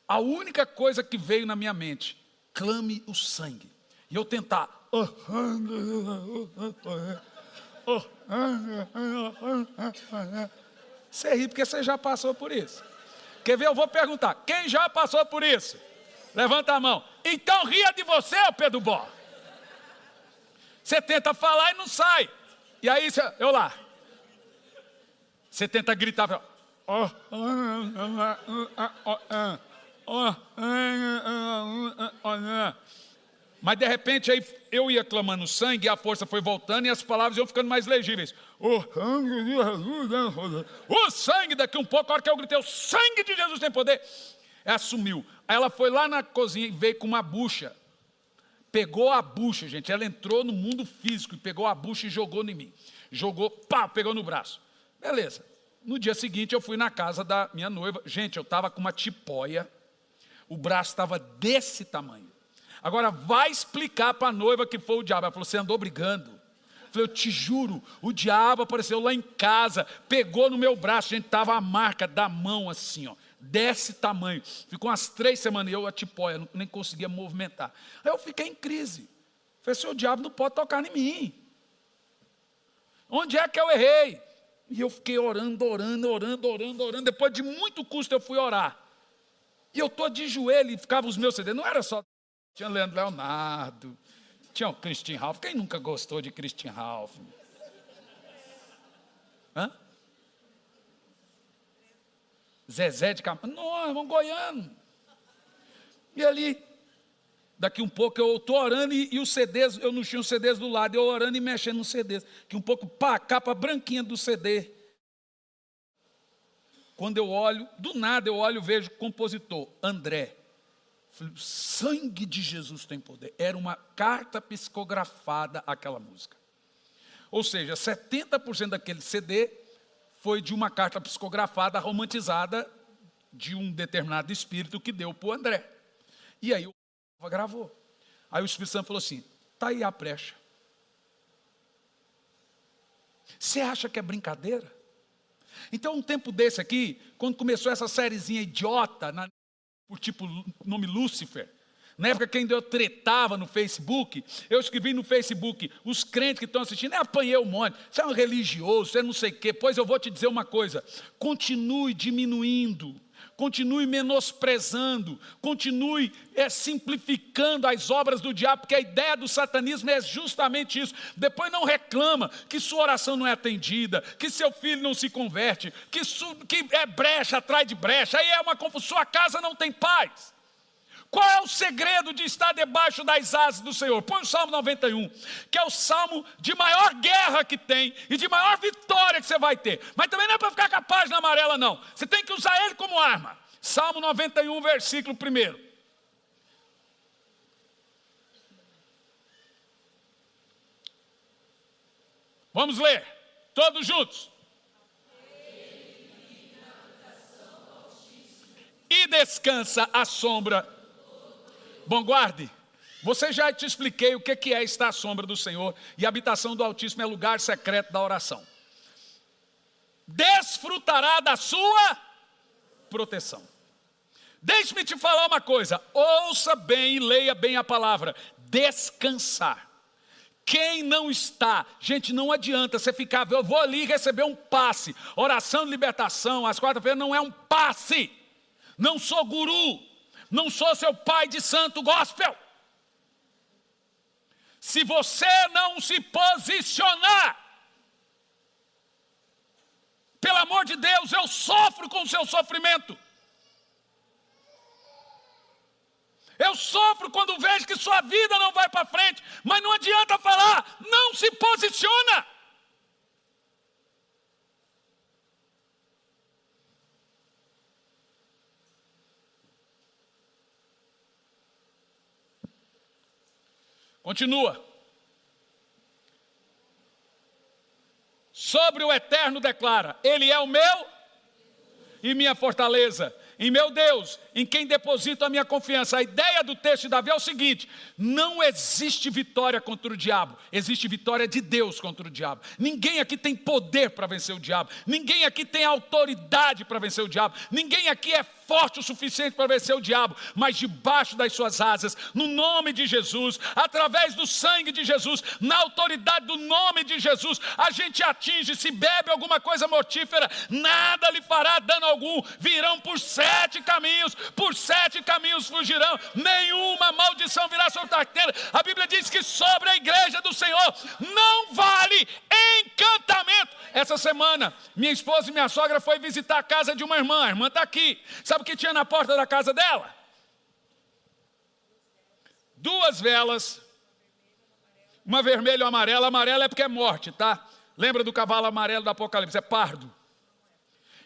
a única coisa que veio na minha mente, clame o sangue. E eu tentar. Você ri porque você já passou por isso. Quer ver? Eu vou perguntar. Quem já passou por isso? Levanta a mão. Então ria de você, Pedro Bó. Você tenta falar e não sai. E aí, eu lá. Você tenta gritar. Mas de repente aí eu ia clamando sangue, e a força foi voltando e as palavras iam ficando mais legíveis. O sangue, daqui um pouco, a hora que eu gritei, o sangue de Jesus tem poder. Ela sumiu. Aí ela foi lá na cozinha e veio com uma bucha. Pegou a bucha, gente. Ela entrou no mundo físico e pegou a bucha e jogou em mim. Jogou, pegou no braço. Beleza. No dia seguinte eu fui na casa da minha noiva. Gente, eu estava com uma tipóia. O braço estava desse tamanho. Agora vai explicar para a noiva que foi o diabo. Ela falou, você andou brigando. Eu falei, eu te juro, o diabo apareceu lá em casa, pegou no meu braço, gente, estava a marca da mão assim, ó, desse tamanho. Ficou umas 3 semanas, eu a tipóia, nem conseguia movimentar. Aí eu fiquei em crise. Falei, o diabo não pode tocar em mim. Onde é que eu errei? E eu fiquei orando. Depois de muito custo eu fui orar. E eu estou de joelho e ficava os meus CDs. Não era só... Tinha Leandro Leonardo, tinha o Christian Ralph. Quem nunca gostou de Christian Ralph? Hã? Zezé de Camargo. Não, irmão goiano. E ali, daqui um pouco eu estou orando e os CDs, eu não tinha os CDs do lado, eu orando e mexendo nos CDs. Que um pouco, a capa branquinha do CD. Quando eu olho, do nada eu olho e vejo o compositor, André. Falei, o sangue de Jesus tem poder. Era uma carta psicografada aquela música. Ou seja, 70% daquele CD foi de uma carta psicografada romantizada de um determinado espírito que deu para o André. E aí o gravou. Aí o Espírito Santo falou assim, está aí a brecha. Você acha que é brincadeira? Então um tempo desse aqui, quando começou essa sériezinha idiota, por nome Lúcifer, Na época que ainda eu tretava no Facebook, eu escrevi no Facebook, os crentes que estão assistindo, eu apanhei um monte, você é um religioso, você não sei o quê. Pois eu vou te dizer uma coisa, continue diminuindo, continue menosprezando, continue simplificando as obras do diabo, porque a ideia do satanismo é justamente isso. Depois não reclama que sua oração não é atendida, que seu filho não se converte, que é brecha atrás de brecha, aí é uma confusão, sua casa não tem paz. Qual é o segredo de estar debaixo das asas do Senhor? Põe o Salmo 91, que é o salmo de maior guerra que tem e de maior vitória que você vai ter. Mas também não é para ficar com a página amarela, não. Você tem que usar ele como arma. Salmo 91, versículo 1. Vamos ler, todos juntos. E descansa a sombra. Bom, guarde, você já te expliquei o que é estar à sombra do Senhor, e a habitação do Altíssimo é lugar secreto da oração. Desfrutará da sua proteção. Deixe-me te falar uma coisa, ouça bem e leia bem a palavra, descansar. Quem não está, gente, não adianta você ficar, eu vou ali receber um passe, oração de libertação, às quarta-feiras não é um passe, não sou guru. Não sou seu pai de santo gospel. Se você não se posicionar, pelo amor de Deus, eu sofro com o seu sofrimento. Eu sofro quando vejo que sua vida não vai para frente, mas não adianta falar, não se posiciona. Continua. Sobre o Eterno declara, Ele é o meu e minha fortaleza, em meu Deus, em quem deposito a minha confiança. A ideia do texto de Davi é o seguinte, não existe vitória contra o diabo, existe vitória de Deus contra o diabo. Ninguém aqui tem poder para vencer o diabo, ninguém aqui tem autoridade para vencer o diabo, ninguém aqui é forte o suficiente para vencer o diabo, mas debaixo das suas asas, no nome de Jesus, através do sangue de Jesus, na autoridade do nome de Jesus, a gente atinge. Se bebe alguma coisa mortífera, nada lhe fará dano algum, virão por 7 caminhos fugirão, nenhuma maldição virá sobre a terra. A Bíblia diz que sobre a igreja do Senhor não vale encantamento. Essa semana, minha esposa e minha sogra foi visitar a casa de uma irmã, a irmã está aqui. Sabe o que tinha na porta da casa dela? 2 velas, uma vermelha e uma amarela. Amarela é porque é morte, tá? Lembra do cavalo amarelo do Apocalipse, é pardo.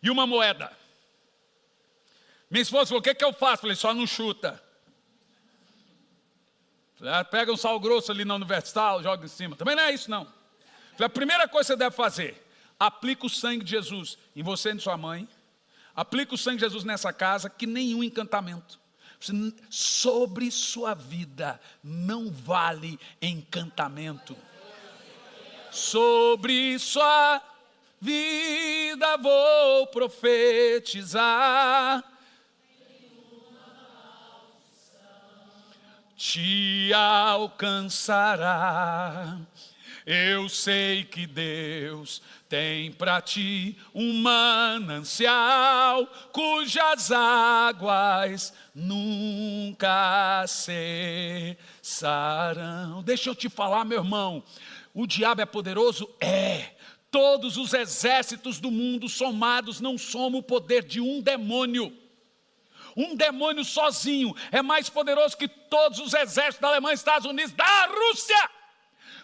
E uma moeda. Minha esposa falou, o que eu faço? Falei, só não chuta. Falei, pega um sal grosso ali na Universal, joga em cima. Também não é isso, não. Falei, a primeira coisa que você deve fazer, aplica o sangue de Jesus em você e em sua mãe. Aplica o sangue de Jesus nessa casa, que nenhum encantamento. Sobre sua vida não vale encantamento. Sobre sua vida vou profetizar. Te alcançará. Eu sei que Deus tem para ti um manancial cujas águas nunca cessarão. Deixa eu te falar, meu irmão, o diabo é poderoso? É. Todos os exércitos do mundo somados não somam o poder de um demônio. Um demônio sozinho é mais poderoso que todos os exércitos da Alemanha, Estados Unidos, da Rússia.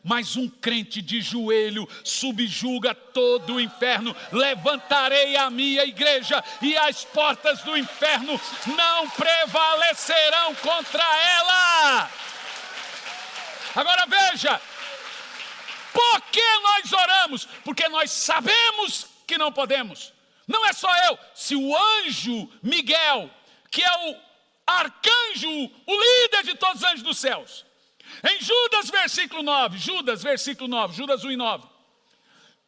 Mas um crente de joelho subjuga todo o inferno. Levantarei a minha igreja e as portas do inferno não prevalecerão contra ela. Agora veja, por que nós oramos? Porque nós sabemos que não podemos. Não é só eu, se o anjo Miguel, que é o arcanjo, o líder de todos os anjos dos céus, em Judas versículo 9, Judas 1:9,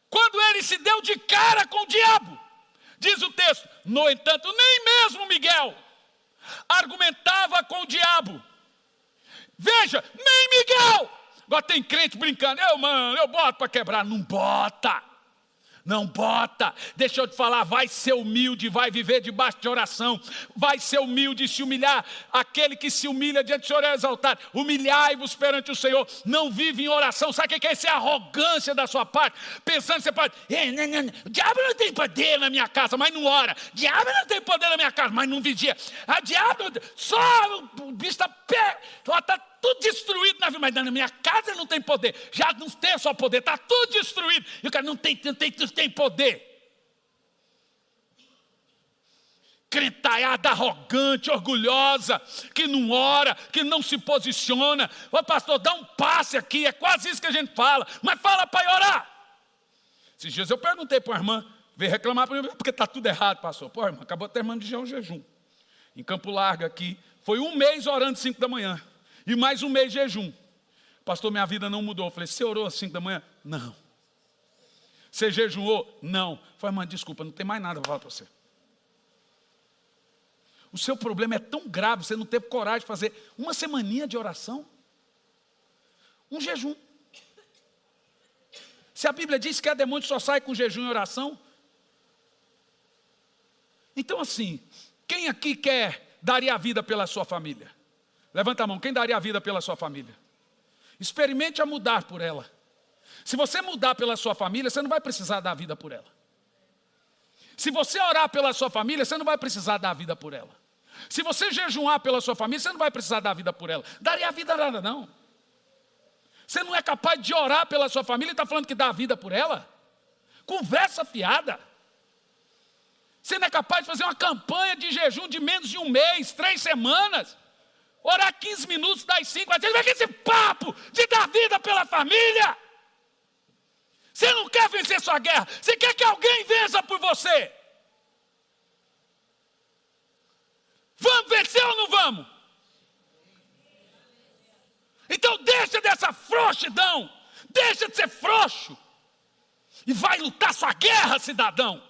quando ele se deu de cara com o diabo, diz o texto, no entanto, nem mesmo Miguel argumentava com o diabo, Veja, nem Miguel. Agora tem crente brincando, eu boto para quebrar. Não bota. Não bota. Deixa eu te falar, vai ser humilde, vai viver debaixo de oração. Vai ser humilde e se humilhar. Aquele que se humilha diante do Senhor é exaltado. Humilhai-vos perante o Senhor. Não vive em oração. Sabe o que é isso? É arrogância da sua parte. Pensando que você pode... O diabo não tem poder na minha casa, mas não ora. O diabo não tem poder na minha casa, mas não vigia. A diabo... Só o bicho está tudo destruído na vida, mas na minha casa não tem poder. Já não tem só poder, está tudo destruído. E o cara não tem poder. Cretaiada, arrogante, orgulhosa, que não ora, que não se posiciona. Ô pastor, dá um passe aqui, é quase isso que a gente fala. Mas fala para ir orar. Esses dias eu perguntei para a irmã, veio reclamar para mim, porque está tudo errado, pastor. Pô, irmã, acabou terminando de jejum. Em Campo Largo aqui, foi 1 mês orando 5 da manhã. E mais 1 mês de jejum. Pastor, minha vida não mudou. Eu falei, você orou às 5 da manhã? Não. Você jejuou? Não. Eu falei, irmã, desculpa, não tem mais nada para falar para você. O seu problema é tão grave, você não teve coragem de fazer uma semaninha de oração? Um jejum. Se a Bíblia diz que a demônio só sai com jejum e oração. Então assim, quem aqui daria a vida pela sua família? Levanta a mão, quem daria a vida pela sua família? Experimente a mudar por ela. Se você mudar pela sua família, você não vai precisar dar a vida por ela. Se você orar pela sua família, você não vai precisar dar a vida por ela. Se você jejuar pela sua família, você não vai precisar dar a vida por ela. Daria a vida nada não. Você não é capaz de orar pela sua família e está falando que dá a vida por ela? Conversa fiada. Você não é capaz de fazer uma campanha de jejum de menos de 1 mês, 3 semanas? Orar 15 minutos das 5, mas vem com esse papo de dar vida pela família. Você não quer vencer sua guerra, você quer que alguém vença por você. Vamos vencer ou não vamos? Então deixa dessa frouxidão, deixa de ser frouxo e vai lutar sua guerra, cidadão.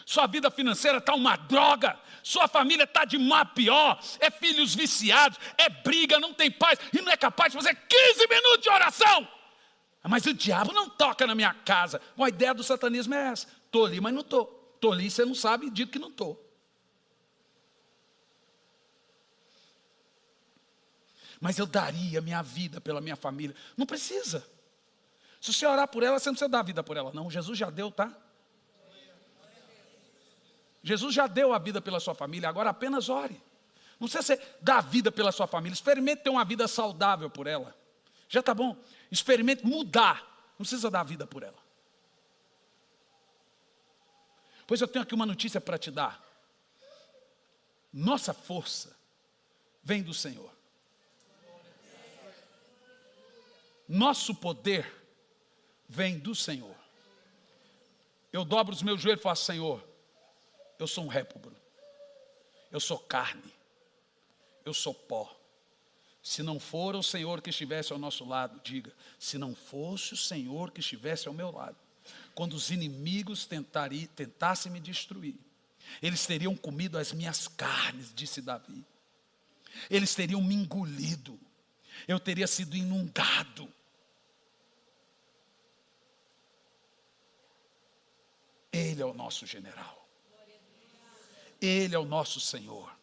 Sua vida financeira está uma droga, sua família está de má a pior, é filhos viciados, é briga, não tem paz e não é capaz de fazer 15 minutos de oração. Mas o diabo não toca na minha casa. Bom, a ideia do satanismo é essa. Estou ali, mas não estou. Estou ali, você não sabe e digo que não estou. Mas eu daria minha vida pela minha família. Não precisa. Se você orar por ela, você não precisa dar a vida por ela, não. Jesus já deu, tá? Jesus já deu a vida pela sua família, agora apenas ore. Não precisa você dar a vida pela sua família. Experimente ter uma vida saudável por ela. Já está bom? Experimente mudar. Não precisa dar a vida por ela. Pois eu tenho aqui uma notícia para te dar. Nossa força vem do Senhor. Nosso poder vem do Senhor. Eu dobro os meus joelhos e falo, Senhor, eu sou um réprobo. Eu sou carne. Eu sou pó. Se não for o Senhor que estivesse ao nosso lado, diga, se não fosse o Senhor que estivesse ao meu lado, quando os inimigos tentassem me destruir, eles teriam comido as minhas carnes, disse Davi. Eles teriam me engolido. Eu teria sido inundado. Ele é o nosso general. Ele é o nosso Senhor.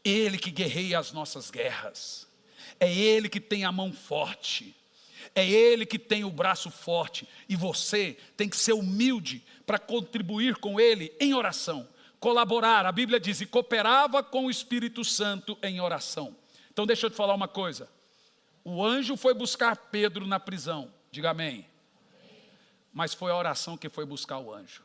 Ele que guerreia as nossas guerras. É Ele que tem a mão forte. É Ele que tem o braço forte. E você tem que ser humilde para contribuir com Ele em oração. Colaborar, a Bíblia diz, e cooperava com o Espírito Santo em oração. Então deixa eu te falar uma coisa. O anjo foi buscar Pedro na prisão. Diga amém. Mas foi a oração que foi buscar o anjo.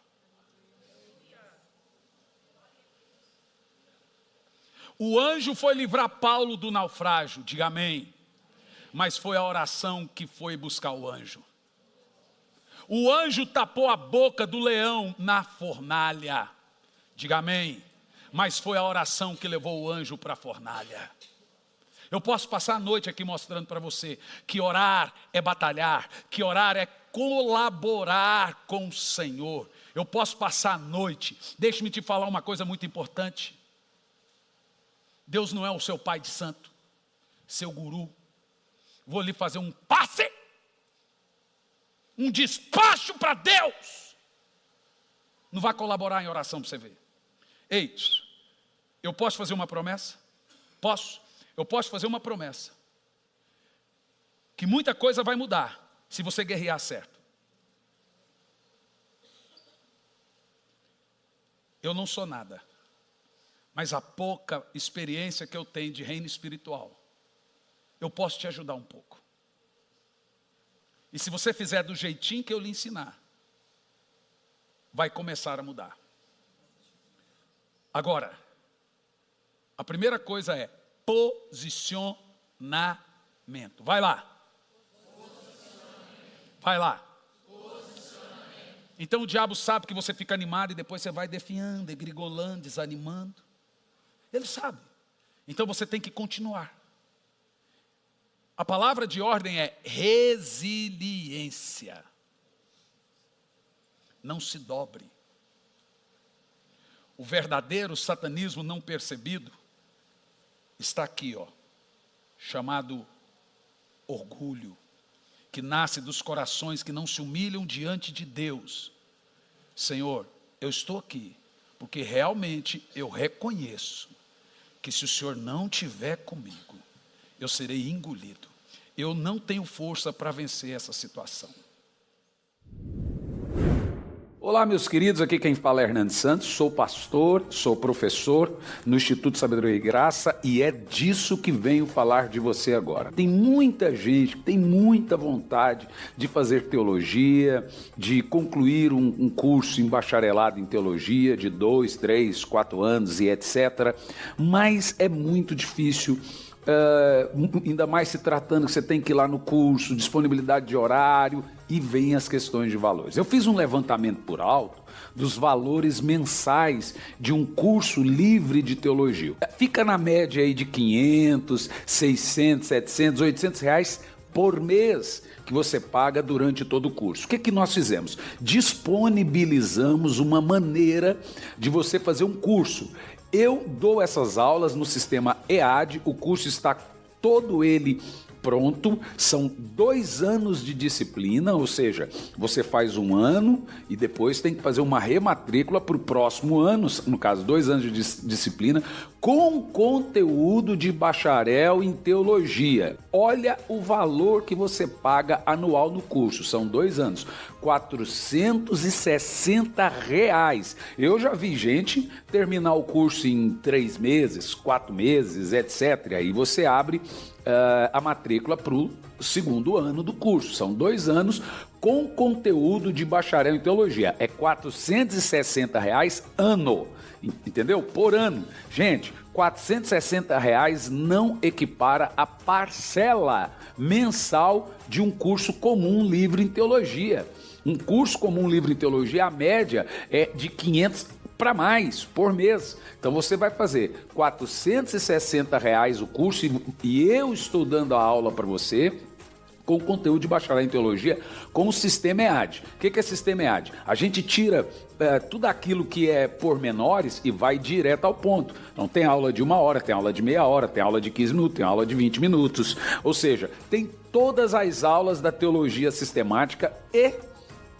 O anjo foi livrar Paulo do naufrágio, diga amém. Mas foi a oração que foi buscar o anjo. O anjo tapou a boca do leão na fornalha, diga amém. Mas foi a oração que levou o anjo para a fornalha. Eu posso passar a noite aqui mostrando para você que orar é batalhar, que orar é colaborar com o Senhor. Eu posso passar a noite, deixe-me te falar uma coisa muito importante. Deus não é o seu pai de santo. seu guru, vou lhe fazer um passe, um despacho para Deus. Não vai colaborar em oração para você ver. Ei, eu posso fazer uma promessa? Posso. Eu posso fazer uma promessa. Que muita coisa vai mudar se você guerrear certo. Eu não sou nada, mas a pouca experiência que eu tenho de reino espiritual, eu posso te ajudar um pouco. E se você fizer do jeitinho que eu lhe ensinar, vai começar a mudar. Agora, a primeira coisa é posicionamento. Vai lá. Vai lá. Então o diabo sabe que você fica animado e depois você vai definhando, egrigolando, desanimando. Ele sabe. Então você tem que continuar. A palavra de ordem é resiliência. Não se dobre. O verdadeiro satanismo não percebido está aqui, chamado orgulho, que nasce dos corações que não se humilham diante de Deus. Senhor, eu estou aqui, porque realmente eu reconheço que se o Senhor não estiver comigo, eu serei engolido. Eu não tenho força para vencer essa situação. Olá, meus queridos, aqui quem fala é Hernandes Santos, sou pastor, sou professor no Instituto Sabedoria e Graça e é disso que venho falar de você agora. Tem muita gente que tem muita vontade de fazer teologia, de concluir um curso em bacharelado em teologia de 2, 3, 4 anos e etc. Mas é muito difícil. Ainda mais se tratando que você tem que ir lá no curso, disponibilidade de horário e vem as questões de valores. Eu fiz um levantamento por alto dos valores mensais de um curso livre de teologia. Fica na média aí de 500, 600, 700, 800 reais por mês que você paga durante todo o curso. O que nós fizemos? Disponibilizamos uma maneira de você fazer um curso. Eu dou essas aulas no sistema EAD, o curso está todo ele pronto, são 2 anos de disciplina, ou seja, você faz 1 ano e depois tem que fazer uma rematrícula para o próximo ano, no caso 2 anos de disciplina, com conteúdo de bacharel em teologia. Olha o valor que você paga anual no curso, são 2 anos, R$460. Eu já vi gente terminar o curso em 3 meses, 4 meses, etc. Aí você abre a matrícula para o 2º ano do curso. São 2 anos com conteúdo de bacharel em teologia. É R$460 ano, entendeu? Por ano. Gente, R$460 não equipara a parcela mensal de um curso comum livre em teologia. Um curso comum livre em teologia, a média é de 500 para mais por mês. Então você vai fazer R$460 o curso e eu estou dando a aula para você com conteúdo de bacharel em teologia com o sistema EAD. O que é sistema EAD? A gente tira tudo aquilo que é pormenores e vai direto ao ponto. Então tem aula de 1 hora, tem aula de meia hora, tem aula de 15 minutos, tem aula de 20 minutos. Ou seja, tem todas as aulas da teologia sistemática e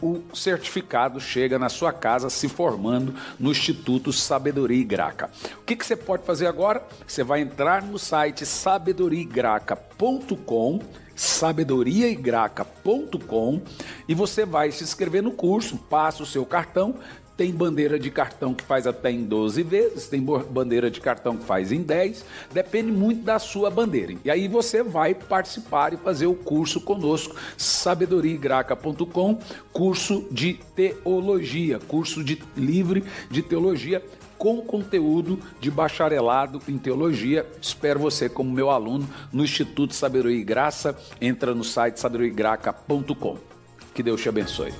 o certificado chega na sua casa se formando no Instituto Sabedoria e Graca. O que você pode fazer agora? Você vai entrar no site sabedoriaigraca.com, sabedoriaigraca.com, e você vai se inscrever no curso, passa o seu cartão. Tem bandeira de cartão que faz até em 12 vezes, tem bandeira de cartão que faz em 10, depende muito da sua bandeira. E aí você vai participar e fazer o curso conosco, sabedoriaigraca.com, curso de teologia, curso livre de teologia, com conteúdo de bacharelado em teologia. Espero você como meu aluno no Instituto Sabedoria e Graça. Entra no site sabedoriaigraca.com. Que Deus te abençoe.